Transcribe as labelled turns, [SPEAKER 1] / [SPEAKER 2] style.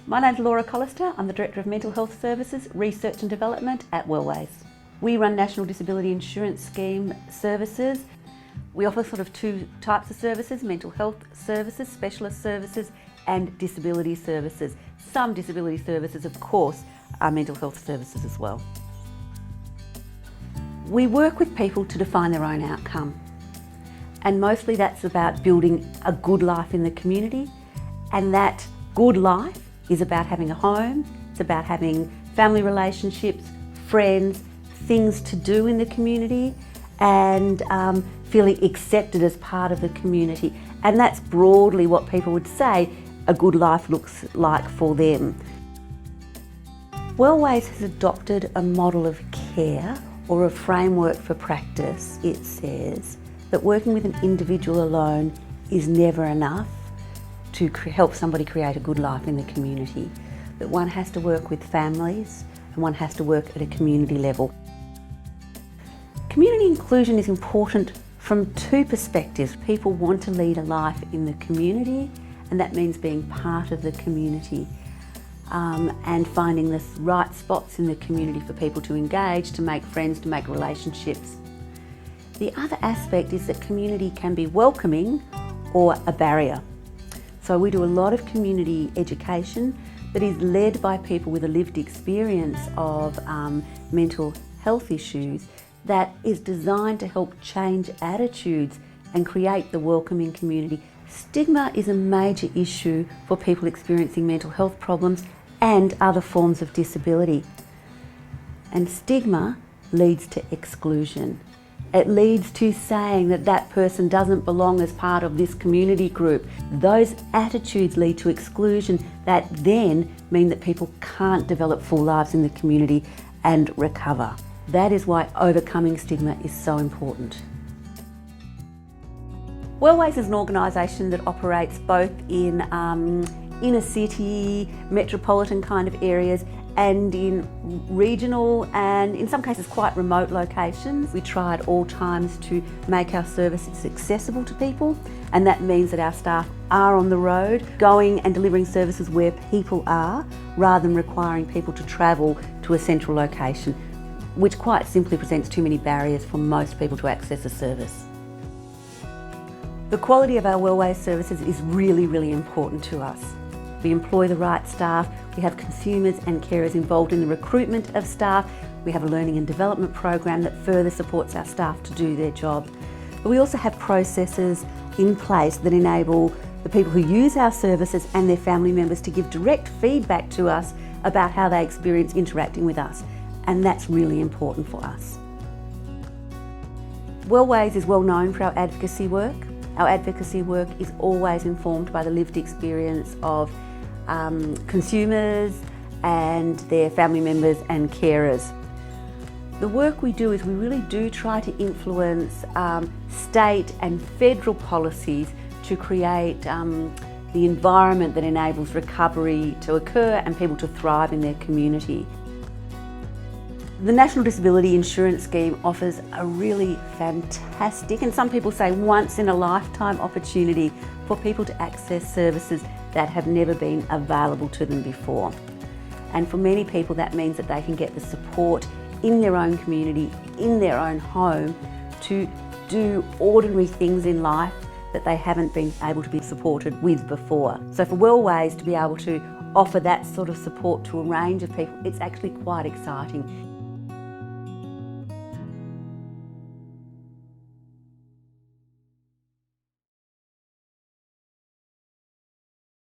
[SPEAKER 1] My name's Laura Collister. I'm the Director of Mental Health Services, Research and Development at Wellways. We run National Disability Insurance Scheme services. We offer sort of two types of services: mental health services, specialist services, and disability services. Some disability services, of course, are mental health services as well. We work with people to define their own outcome, and mostly that's about building a good life in the community, and that good life is about having a home, it's about having family relationships, friends, things to do in the community, and feeling accepted as part of the community. And that's broadly what people would say a good life looks like for them. Wellways has adopted a model of care, or a framework for practice. It says that working with an individual alone is never enough to help somebody create a good life in the community. That one has to work with families and one has to work at a community level. Community inclusion is important from two perspectives. People want to lead a life in the community, and that means being part of the community and finding the right spots in the community for people to engage, to make friends, to make relationships. The other aspect is that community can be welcoming or a barrier. So we do a lot of community education that is led by people with a lived experience of mental health issues, that is designed to help change attitudes and create the welcoming community. Stigma is a major issue for people experiencing mental health problems and other forms of disability. And stigma leads to exclusion. It leads to saying that that person doesn't belong as part of this community group. Those attitudes lead to exclusion that then mean that people can't develop full lives in the community and recover. That is why overcoming stigma is so important. Wellways is an organisation that operates both in inner city, metropolitan kind of areas, and in regional and in some cases quite remote locations. We try at all times to make our services accessible to people, and that means that our staff are on the road going and delivering services where people are, rather than requiring people to travel to a central location, which quite simply presents too many barriers for most people to access a service. The quality of our Wellways services is really, really important to us. We employ the right staff, we have consumers and carers involved in the recruitment of staff, we have a learning and development program that further supports our staff to do their job. But we also have processes in place that enable the people who use our services and their family members to give direct feedback to us about how they experience interacting with us, and that's really important for us. Wellways is well known for our advocacy work. Our advocacy work is always informed by the lived experience of consumers and their family members and carers. The work we do is we really do try to influence state and federal policies to create the environment that enables recovery to occur and people to thrive in their community. The National Disability Insurance Scheme offers a really fantastic, and some people say once in a lifetime, opportunity for people to access services that have never been available to them before. And for many people that means that they can get the support in their own community, in their own home, to do ordinary things in life that they haven't been able to be supported with before. So for Wellways to be able to offer that sort of support to a range of people, it's actually quite exciting.